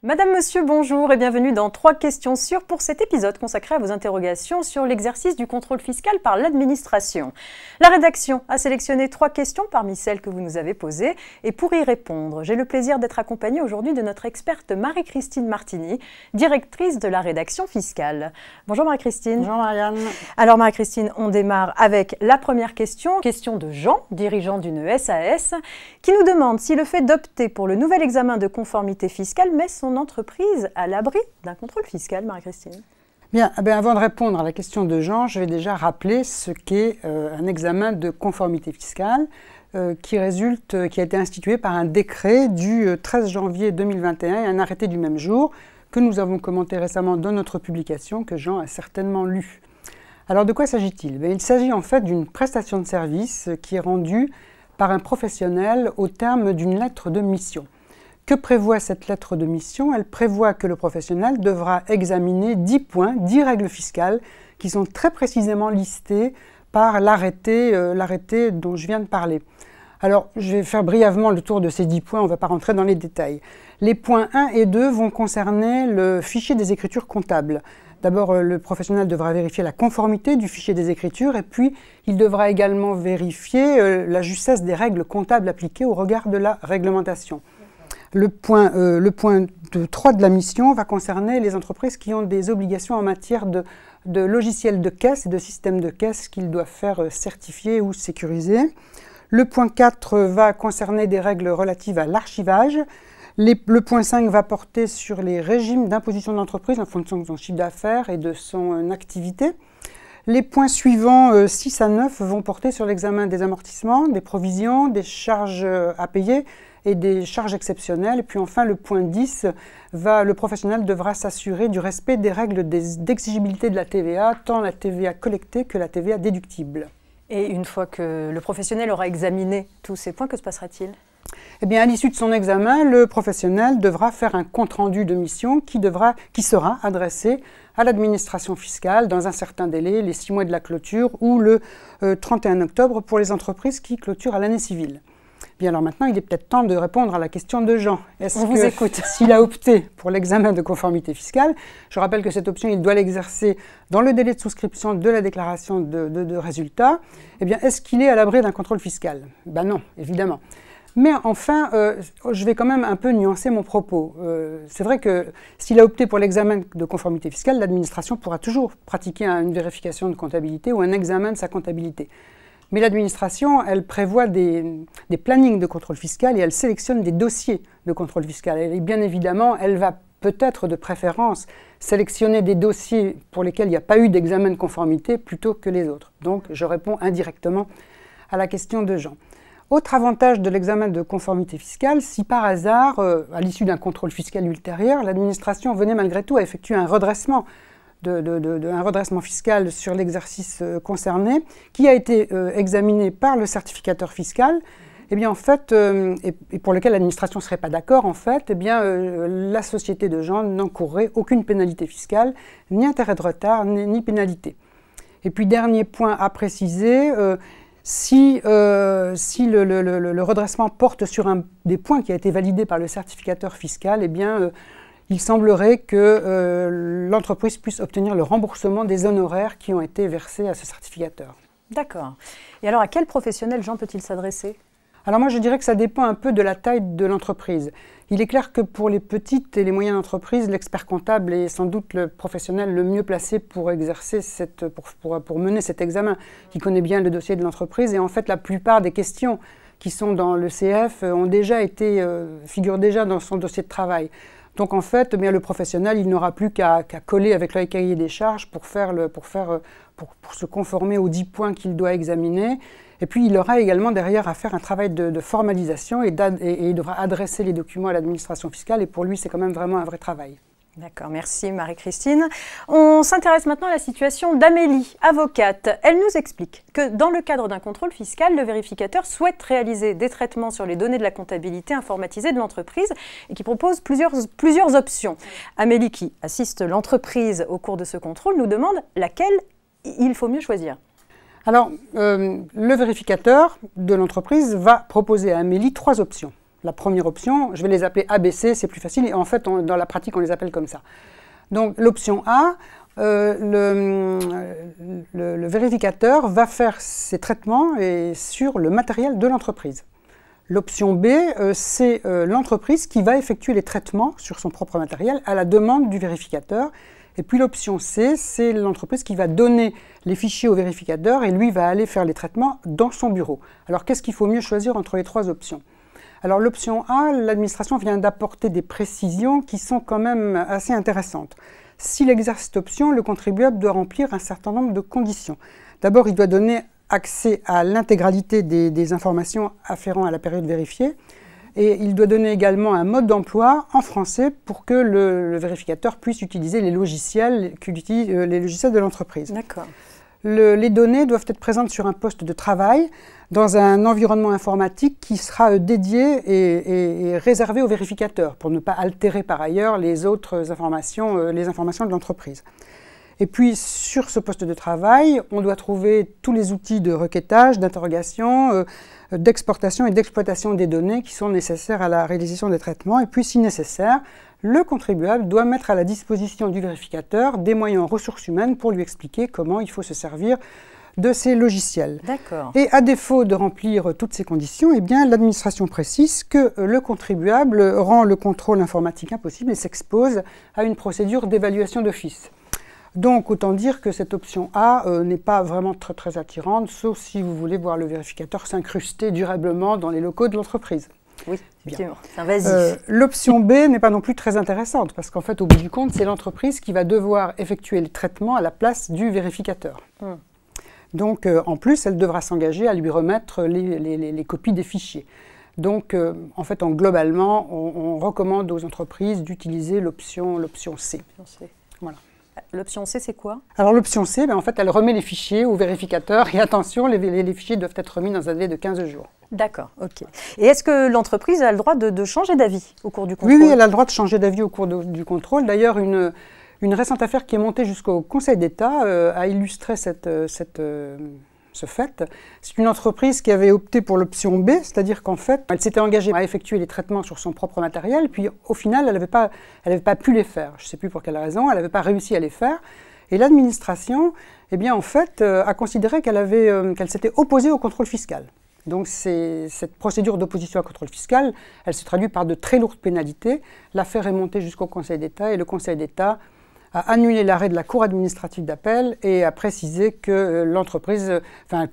Madame, Monsieur, bonjour et bienvenue dans 3 questions sûres pour cet épisode consacré à vos interrogations sur l'exercice du contrôle fiscal par l'administration. La rédaction a sélectionné 3 questions parmi celles que vous nous avez posées et pour y répondre, j'ai le plaisir d'être accompagnée aujourd'hui de notre experte Marie-Christine Martini, directrice de la rédaction fiscale. Bonjour Marie-Christine. Bonjour Marianne. Alors Marie-Christine, on démarre avec la première question, question de Jean, dirigeant d'une SAS, qui nous demande si le fait d'opter pour le nouvel examen de conformité fiscale met son entreprise à l'abri d'un contrôle fiscal, Marie-Christine. Bien, avant de répondre à la question de Jean, je vais déjà rappeler ce qu'est un examen de conformité fiscale qui a été institué par un décret du 13 janvier 2021 et un arrêté du même jour que nous avons commenté récemment dans notre publication que Jean a certainement lu. Alors de quoi s'agit-il? Il s'agit en fait d'une prestation de service qui est rendue par un professionnel au terme d'une lettre de mission. Que prévoit cette lettre de mission? Elle prévoit que le professionnel devra examiner 10 points, 10 règles fiscales qui sont très précisément listées par l'arrêté dont je viens de parler. Alors, je vais faire brièvement le tour de ces 10 points, on ne va pas rentrer dans les détails. Les points 1 et 2 vont concerner le fichier des écritures comptables. D'abord, le professionnel devra vérifier la conformité du fichier des écritures et puis il devra également vérifier la justesse des règles comptables appliquées au regard de la réglementation. Le point 3 de la mission va concerner les entreprises qui ont des obligations en matière de logiciels de caisse et de systèmes de caisse qu'ils doivent faire certifier ou sécuriser. Le point 4 va concerner des règles relatives à l'archivage. Le point 5 va porter sur les régimes d'imposition de l'entreprise en fonction de son chiffre d'affaires et de son activité. Les points suivants, 6 à 9, vont porter sur l'examen des amortissements, des provisions, des charges à payer et des charges exceptionnelles. Et puis enfin, le point 10, le professionnel devra s'assurer du respect des règles d'exigibilité de la TVA, tant la TVA collectée que la TVA déductible. Et une fois que le professionnel aura examiné tous ces points, que se passera-t-il? Eh bien, à l'issue de son examen, le professionnel devra faire un compte-rendu de mission qui sera adressé à l'administration fiscale dans un certain délai, les 6 mois de la clôture ou le 31 octobre pour les entreprises qui clôturent à l'année civile. Bien, alors maintenant, il est peut-être temps de répondre à la question de Jean. On vous écoute. S'il a opté pour l'examen de conformité fiscale, je rappelle que cette option, il doit l'exercer dans le délai de souscription de la déclaration de résultats. Eh bien, est-ce qu'il est à l'abri d'un contrôle fiscal? Ben non, évidemment. Mais enfin, je vais quand même un peu nuancer mon propos. C'est vrai que s'il a opté pour l'examen de conformité fiscale, l'administration pourra toujours pratiquer une vérification de comptabilité ou un examen de sa comptabilité. Mais l'administration, elle prévoit des plannings de contrôle fiscal et elle sélectionne des dossiers de contrôle fiscal. Et bien évidemment, elle va peut-être de préférence sélectionner des dossiers pour lesquels il n'y a pas eu d'examen de conformité plutôt que les autres. Donc, je réponds indirectement à la question de Jean. Autre avantage de l'examen de conformité fiscale, si par hasard, à l'issue d'un contrôle fiscal ultérieur, l'administration venait malgré tout à effectuer un redressement fiscal sur l'exercice concerné, qui a été examiné par le certificateur fiscal, eh bien en fait, et pour lequel l'administration ne serait pas d'accord, en fait, eh bien la société de Jean n'encourrait aucune pénalité fiscale, ni intérêt de retard, ni pénalité. Et puis dernier point à préciser, si le redressement porte sur un des points qui a été validé par le certificateur fiscal, eh bien il semblerait que l'entreprise puisse obtenir le remboursement des honoraires qui ont été versés à ce certificateur. D'accord. Et alors, à quel professionnel Jean peut-il s'adresser? Alors moi, je dirais que ça dépend un peu de la taille de l'entreprise. Il est clair que pour les petites et les moyennes entreprises, l'expert comptable est sans doute le professionnel le mieux placé pour exercer pour mener cet examen, qui connaît bien le dossier de l'entreprise. Et en fait, la plupart des questions qui sont dans le CF figurent déjà dans son dossier de travail. Donc en fait, bien, le professionnel, il n'aura plus qu'à coller avec le cahier des charges pour se conformer aux 10 points qu'il doit examiner. Et puis il aura également derrière à faire un travail de formalisation et il devra adresser les documents à l'administration fiscale. Et pour lui, c'est quand même vraiment un vrai travail. D'accord, merci Marie-Christine. On s'intéresse maintenant à la situation d'Amélie, avocate. Elle nous explique que dans le cadre d'un contrôle fiscal, le vérificateur souhaite réaliser des traitements sur les données de la comptabilité informatisée de l'entreprise et qui propose plusieurs options. Amélie, qui assiste l'entreprise au cours de ce contrôle, nous demande laquelle il faut mieux choisir. Alors, le vérificateur de l'entreprise va proposer à Amélie 3 options. la première option, je vais les appeler A, B, C, c'est plus facile, et en fait, dans la pratique, on les appelle comme ça. Donc, l'option A, le vérificateur va faire ses traitements sur le matériel de l'entreprise. L'option B, c'est l'entreprise qui va effectuer les traitements sur son propre matériel à la demande du vérificateur. Et puis l'option C, c'est l'entreprise qui va donner les fichiers au vérificateur et lui va aller faire les traitements dans son bureau. Alors qu'est-ce qu'il faut mieux choisir entre les trois options? Alors l'option A, l'administration vient d'apporter des précisions qui sont quand même assez intéressantes. S'il exerce cette option, le contribuable doit remplir un certain nombre de conditions. D'abord, il doit donner accès à l'intégralité des informations afférentes à la période vérifiée. Et il doit donner également un mode d'emploi en français pour que le vérificateur puisse utiliser les logiciels de l'entreprise. D'accord. Les données doivent être présentes sur un poste de travail dans un environnement informatique qui sera dédié et réservé au vérificateur pour ne pas altérer par ailleurs les autres informations, de l'entreprise. Et puis, sur ce poste de travail, on doit trouver tous les outils de requêtage, d'interrogation, d'exportation et d'exploitation des données qui sont nécessaires à la réalisation des traitements. Et puis, si nécessaire, le contribuable doit mettre à la disposition du vérificateur des moyens en ressources humaines pour lui expliquer comment il faut se servir de ces logiciels. D'accord. Et à défaut de remplir toutes ces conditions, eh bien, l'administration précise que le contribuable rend le contrôle informatique impossible et s'expose à une procédure d'évaluation d'office. Donc, autant dire que cette option A n'est pas vraiment très attirante, sauf si vous voulez voir le vérificateur s'incruster durablement dans les locaux de l'entreprise. Oui, effectivement, c'est invasif. L'option B n'est pas non plus très intéressante, parce qu'en fait, au bout du compte, c'est l'entreprise qui va devoir effectuer le traitement à la place du vérificateur. Donc, en plus, elle devra s'engager à lui remettre les copies des fichiers. Donc, en fait, globalement, on recommande aux entreprises d'utiliser l'option C. Voilà. L'option C, c'est quoi? Alors l'option C, en fait, elle remet les fichiers au vérificateur. Et attention, les fichiers doivent être remis dans un délai de 15 jours. D'accord, ok. Et est-ce que l'entreprise a le droit de changer d'avis au cours du contrôle? Oui, elle a le droit de changer d'avis au cours du contrôle. D'ailleurs, une récente affaire qui est montée jusqu'au Conseil d'État a illustré ce fait. C'est une entreprise qui avait opté pour l'option B, c'est-à-dire qu'en fait, elle s'était engagée à effectuer les traitements sur son propre matériel, puis au final, elle n'avait pas pu les faire. Je ne sais plus pour quelle raison, elle n'avait pas réussi à les faire. Et l'administration, eh bien, en fait, a considéré qu'elle s'était opposée au contrôle fiscal. Donc cette procédure d'opposition au contrôle fiscal, elle se traduit par de très lourdes pénalités. L'affaire est montée jusqu'au Conseil d'État et le Conseil d'État a annulé l'arrêt de la Cour administrative d'appel et a précisé que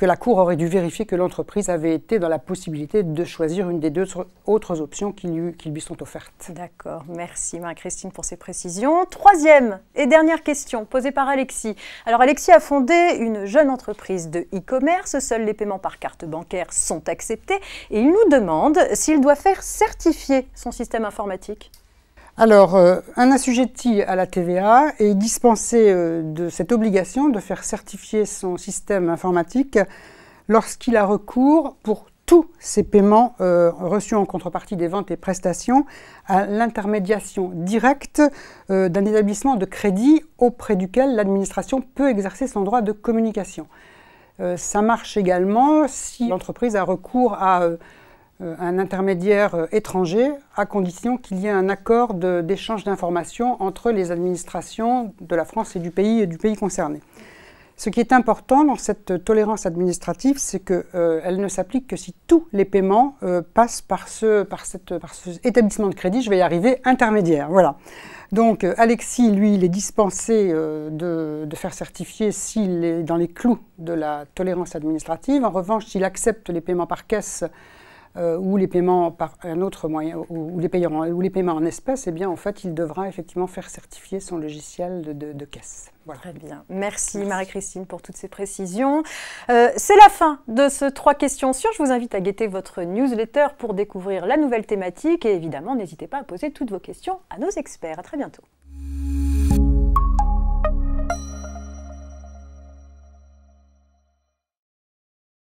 la Cour aurait dû vérifier que l'entreprise avait été dans la possibilité de choisir une des deux autres options qui lui sont offertes. D'accord, merci Marie-Christine pour ces précisions. Troisième et dernière question posée par Alexis. Alors Alexis a fondé une jeune entreprise de e-commerce, seuls les paiements par carte bancaire sont acceptés et il nous demande s'il doit faire certifier son système informatique. Alors, un assujetti à la TVA est dispensé de cette obligation de faire certifier son système informatique lorsqu'il a recours pour tous ses paiements reçus en contrepartie des ventes et prestations à l'intermédiation directe d'un établissement de crédit auprès duquel l'administration peut exercer son droit de communication. Ça marche également si l'entreprise a recours à un intermédiaire étranger, à condition qu'il y ait un accord d'échange d'informations entre les administrations de la France et du pays concerné. Ce qui est important dans cette tolérance administrative, c'est qu'elle ne s'applique que si tous les paiements passent par cet établissement de crédit, je vais y arriver, intermédiaire. Voilà. Donc Alexis, lui, il est dispensé de faire certifier s'il est dans les clous de la tolérance administrative. En revanche, s'il accepte les paiements par caisse, ou les paiements par un autre moyen, ou les paiements en espèces, eh bien, en fait, il devra effectivement faire certifier son logiciel de caisse. Voilà. Très bien. Merci Marie-Christine pour toutes ces précisions. C'est la fin de ce 3 questions sûres. Je vous invite à guetter votre newsletter pour découvrir la nouvelle thématique et évidemment, n'hésitez pas à poser toutes vos questions à nos experts. À très bientôt.